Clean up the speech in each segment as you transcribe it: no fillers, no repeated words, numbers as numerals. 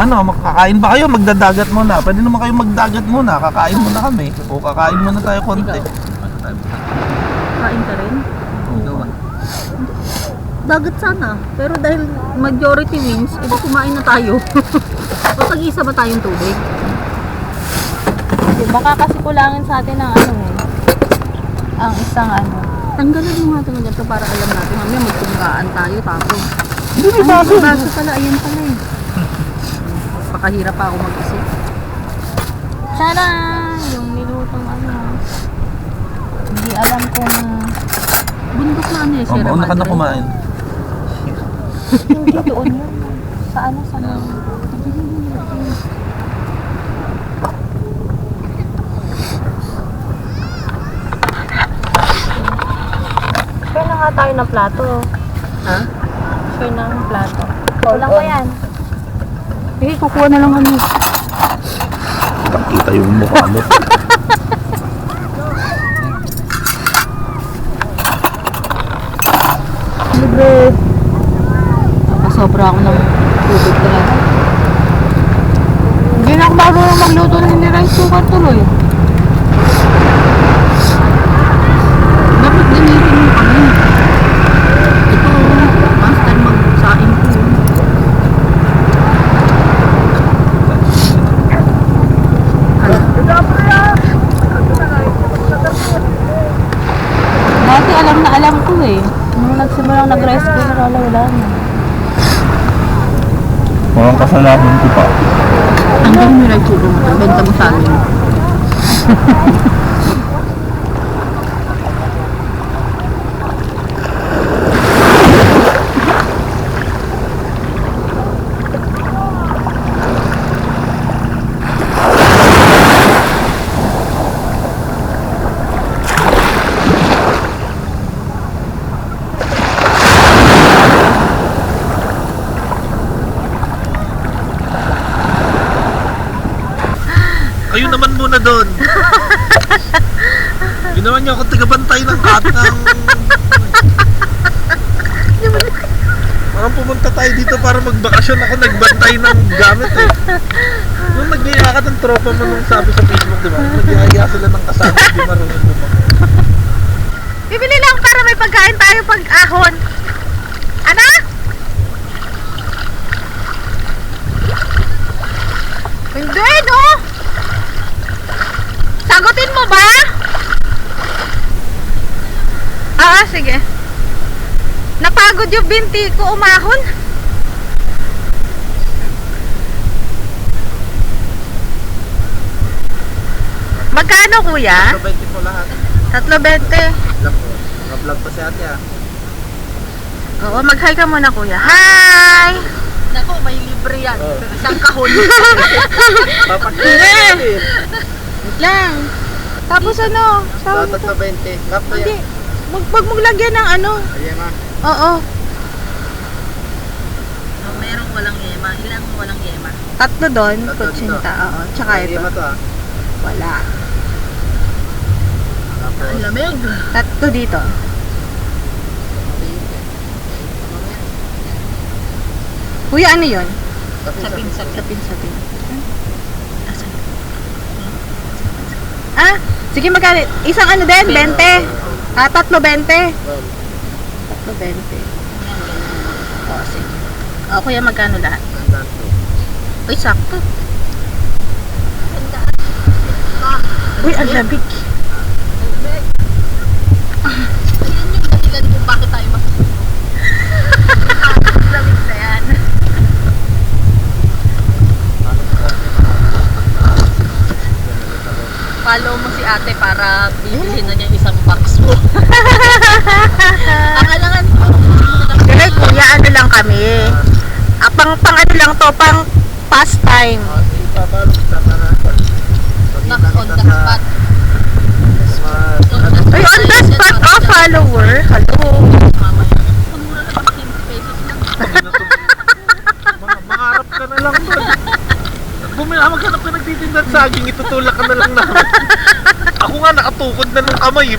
Ano, makakain ba kayo? Magdadagat muna. Pwede naman kayo magdagat muna. Kakain muna kami. O kakain muna tayo konti. Kain ka rin? Oo. Dagat sana. Pero dahil majority wins, edi kumain na tayo. O tag-isa ba tayong tubig? Baka kasi kulangin sa atin ang ano eh. Ang isang ano. Tanggalan mo natin ng ganito para alam natin. Mamaya magtunggaan tayo tapos. Hindi may baso. Baso pala, ayan pala eh. Pakahirap pa ako mag-isip. Tara! Yung nilutong ano. Hindi alam kung... Bundok na ano eh, Sierra Mauna ka na Madre. kumain. Hindi doon yun. Sa ano, sa ano. Share na nga tayo ng plato. Ha? Share na ng plato. Kulang pa yan. Eh, kukuha na lang kami. Kita yung mukha mo. Libre. Nakasobra ako ng tubig talaga. Hindi na ako marunong magluto ng hindi rice cooker tuloy. Dapat gamitin mo kami. Ito, master magsaing ko. Dati alam ko eh. Nung nagsimulang nag-rice cooker, wala na. Mukhang kasalanan ko pa. Ang gawin mo rice cooker mo, benta mo sa amin. Kayo naman muna doon. Ginawa niyo ako tagabantay ng katang. Parang pumunta tayo dito para magbakasyon, ako nagbantay ng gamit eh. Nung nagyaya ka ng tropa mo nung sabi sa Facebook, di ba? Nagyaya sila ng kasama, di marunong lumaki. Bibili lang para may pagkain tayo pag-ahon. Ano? Hindi, no? Sagutin mo ba? Sige. Napagod yung binti ko umahon. Magkano, kuya? 20 po lahat. 3.20. Vlog pa si ate ah. Oo, mag-hi ka muna, kuya. Hi! Naku, may libre yan. Oh. Isang kahon. Papakita Wait lang. Tapos ano? Sabi mo to? 20. Kap na Hindi. yan. Wag mo lagyan ng ano. Ayan ah. Oo. Merong walang yema. Ilang walang yema? 3 doon. Tatlo Kutsinta. Oo. Tsaka ito. Ayan to ah. Wala. Tapos, Ang lamig. 3 dito. Kuya, ano yun? Sapin. Ah, sige magkano? Isang ano din? 20. Ah, 3.20. 3.20. Oo, sige. O, kuya, magkano lahat? Uy, sakto. Uy, ang lamig. Ayun yung dahilan kung bakit tayo lamig na yan. Follow mo si ate para bibilhin na niya isang box mo. Ang alangan ko. Kasi kuya, ano lang kami. Pang ano lang to, pang pastime. Not on the spot. Uy, on the spot, oh, follower. Hello. Mamaya. Mura naman 15 pesos lang. Mangarap ka na lang doon. Maghanap ka nagtitinda at saging, itutulak ka na lang namin. Ako nga nakatukod na ng kamay.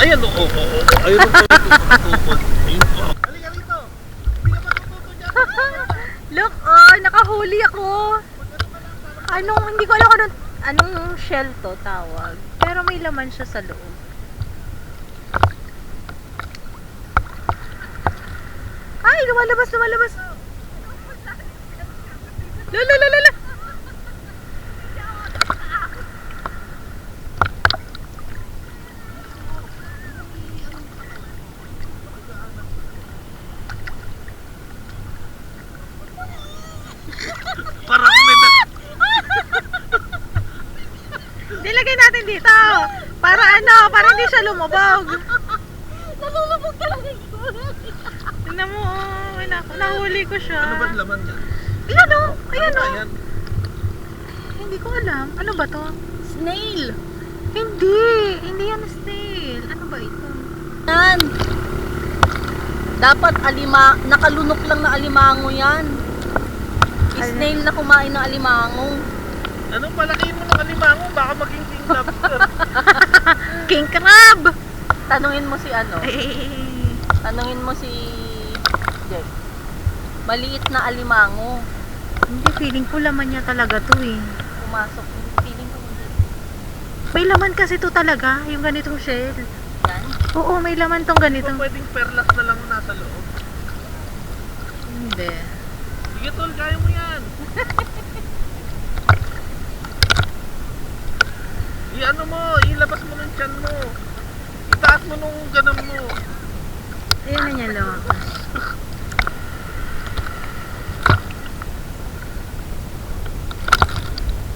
Ayan, oo. Ayun ang nakatukod. Ayun po. Halika rito. Hindi ka matututo dyan. Look, oh, nahuli ako. Hindi ko alam kung anong shell to tawag. Pero may laman siya sa loob. Ay, lumalabas. Lala. Parang may Nilagay natin dito. Para hindi siya lumubog. Nalulubog talaga ito. Tingnan mo, nahuli ko siya. Ano ba ang laman niya? Ayan o, Ano ba yan? Hindi ko alam. Ano ba to? Snail. Hindi yan snail. Ano ba ito? Yan. Dapat nakalunok lang na alimango yan. Snail na kumain ng alimango. Anong palakihin mo ng alimango? Baka maging king lobster. King crab! Tanungin mo si ano? Eh, Tanungin mo si Jack. Maliit na alimango. hindi, feeling ko laman niya talaga to eh. Pumasok. Feeling ko hindi. May laman kasi to talaga, yung ganitong shell. Yan. Oo, may laman tong Kung ganitong. pwedeng perlas na lang nasa loob. Hindi. Sige tol, kaya mo yan. I-ano mo, ilabas mo ng tiyan mo. Itaas mo nung ganun mo. Ayun na niya lumabas.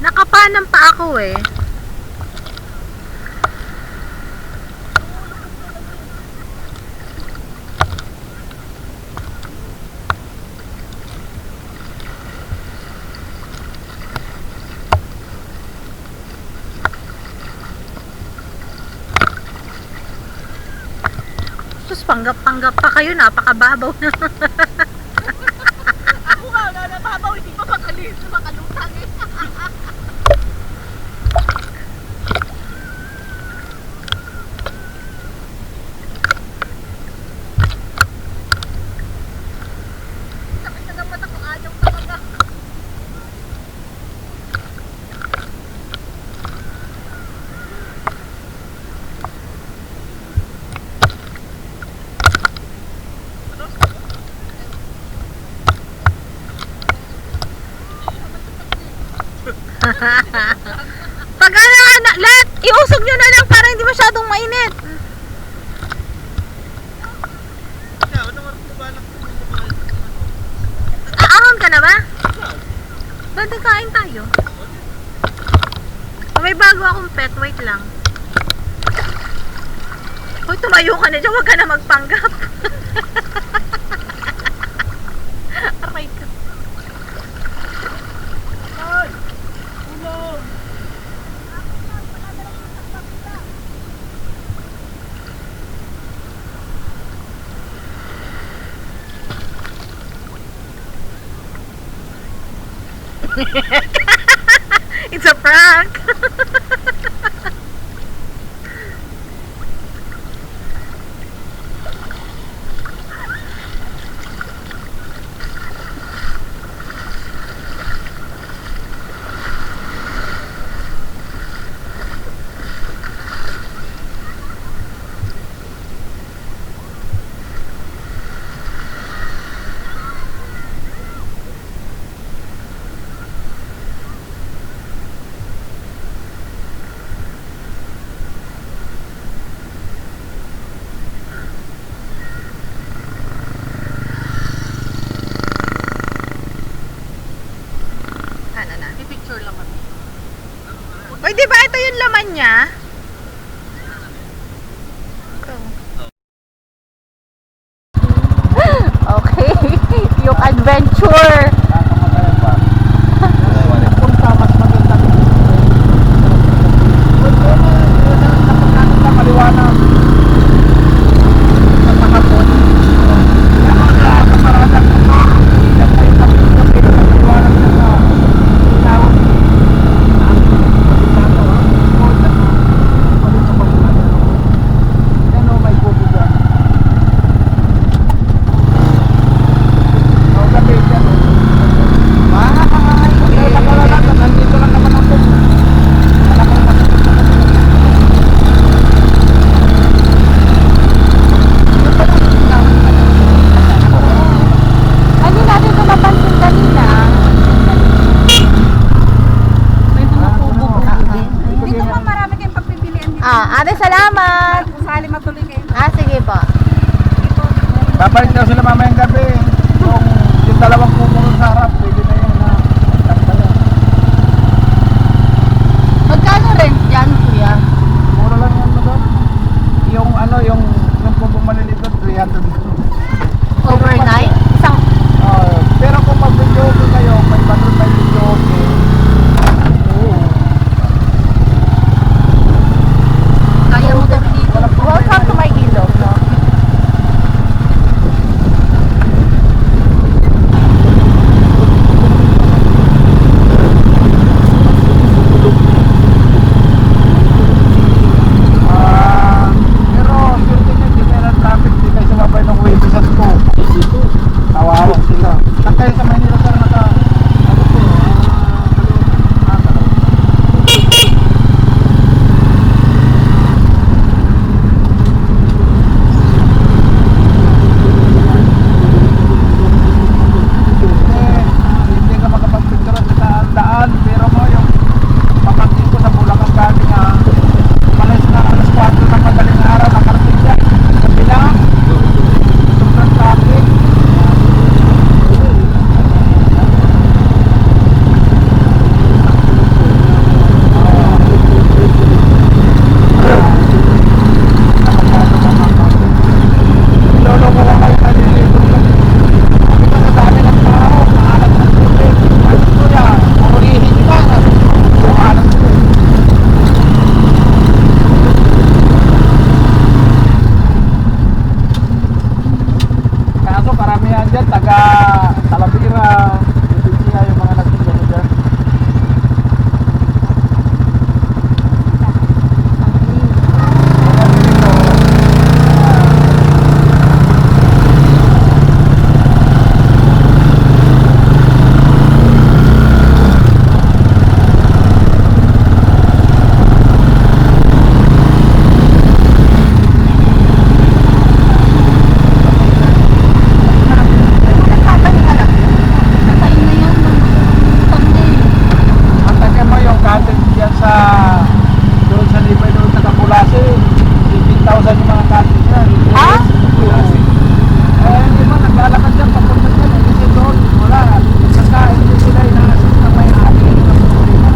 Nakapanam pa ako eh. Sus, panggap-panggap pa kayo, napakababaw na. Ako nga, nababaw. Hindi pa makalutang eh. Sakit na ng mata ko. Ayaw talaga. Pag let, iusog nyo na lang para hindi masyadong mainit. Kaya, ano oras mo balak mo kumain? Aahon ka na ba? Ba't kain tayo? May bago akong pet, wait lang. Hoy, tumayo ka na dyan, huwag ka na magpanggap. Aray ka. Ay! Tulong! It's a prank. sige po. Babalik daw sila mamayang gabi. Yung dalawang kukulong sa harap, pwede na yun na tagtayan. Magkano rent dyan, kuya? Mura lang yan doon. Yung ano, yung kung bumalik doon, 300. Overnight? Isang, Pero kung mag-video okay kayo, may baton may video okay. Oo. kaya mo dito. Welcome to my ilog, no? Pero swerte nyo, hindi kayo ng traffic, hindi kayo sumabay ng way to sa school. Kawawa sila. Saan kayo sa Manila sir naka... Ano po? Hindi ka makapagpicture sa daan, pero mo yung pamangkin ko sa Bulacan galing malis na alas 4 ng madaling araw, nakarating siya. Kabila, sobrang traffic. Lolo ko lang kayo nalilito lang. Sabi ko, nadami ng tao, maalat ng tubig. Ano ko yan? Purihin nyo lang. Maalat ko. Kaso karamihan dyan, taga Talavera, Provincia, yung mga nagtinda dyan. Antakin mo yung cottage dyan sa doon sa Libay doon sa Kapulasi. 18,000 yung mga cottage yan. Ha? Hindi ba naglalakad dyan papunta dyan eh. Kasi doon wala. Kakain din sila inaasip na may hati. Magkano din na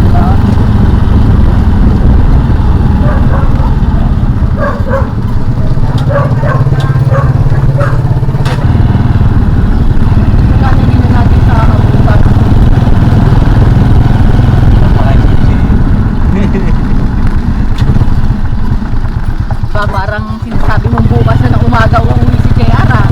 natin sa Abutan? Ba, parang sinasabi mong bukas na ng umaga uuwi si JR, ah.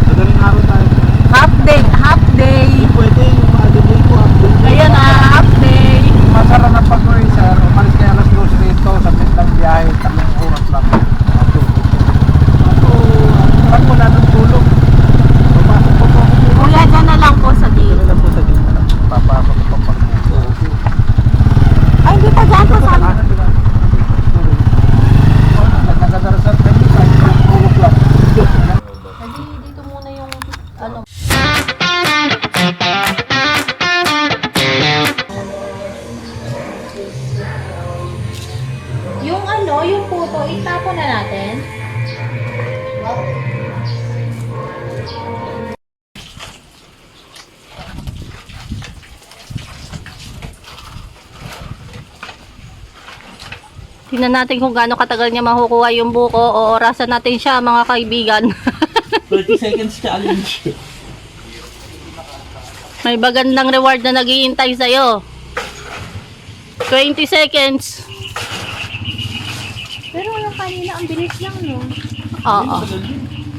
Madaling araw tayo. Half day, half day. Pwede yung maaga mo update. Kaya na, half day. Masarap ng pag-uwi sir. Umalis kayo alas 2 rito. Sabit lang biyahe. 3 oras lang. Parang wala nang tulog. Pumasok po ako. Kuya, dyan na lang po sa deal. Ano lang po sa gilid? Papasok ko pang pagbuko. Ay, hindi pa dyan po sa... Nagdadarasan kami kahit tulog lang. Dito muna yung ano. Yung ano, yung puto, itapon na natin. Tingnan natin kung gaano katagal niya makukuha yung buko o orasan natin siya, mga kaibigan. 30 seconds challenge. May bagandang reward na naghihintay sa'yo. 20 seconds. Pero yung kanina, ang bilis lang, no? Oo.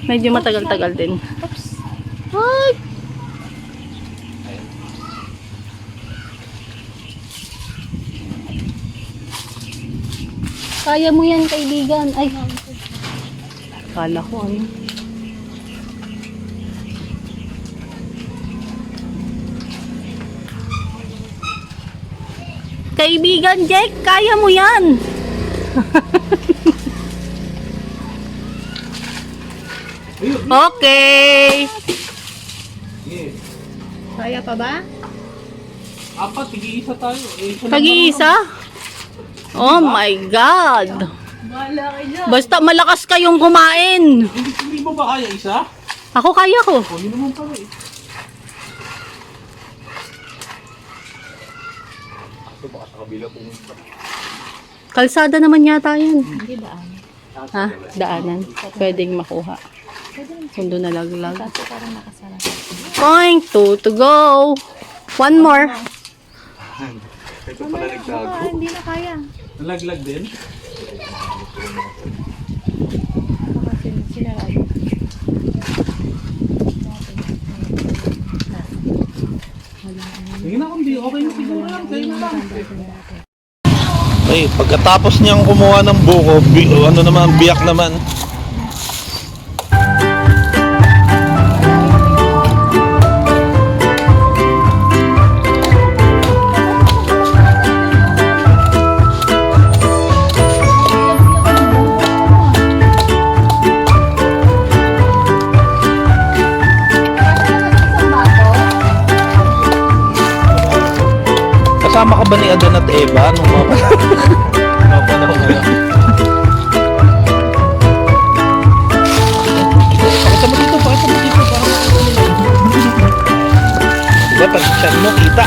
Medyo matagal-tagal din. Oops. Ay! Kaya mo yan, kaibigan. Ay. Kala ko ano. Kaibigan Jack, kaya mo yan. Okay. Yes. Kaya pa ba? Apat, tig-iisa tayo. Eh, isa lang Pag-iisa? Oh my God. Basta malakas kayong kumain. Hindi mo ba kaya isa? Ako kaya ko. O, yun naman pala eh. Ito baka sa kabila pumunta. Kalsada naman yata yan. Hindi daan. Ha? Daanan. Pwedeng makuha. Kung doon nalaglag. Point, 2 to go. One more. Ito pala nagtago. Hindi na kaya. Nalaglag din? Hindi na kung di okay na siguro lang. Kayo na lang. Ay, pagkatapos niyang kumuha ng buko, ano naman, biyak naman. Kasama ka ba ni Adan at Eva nung mga panahon ngayon? Pakita mo dito. Diba, pag chat mo, kita.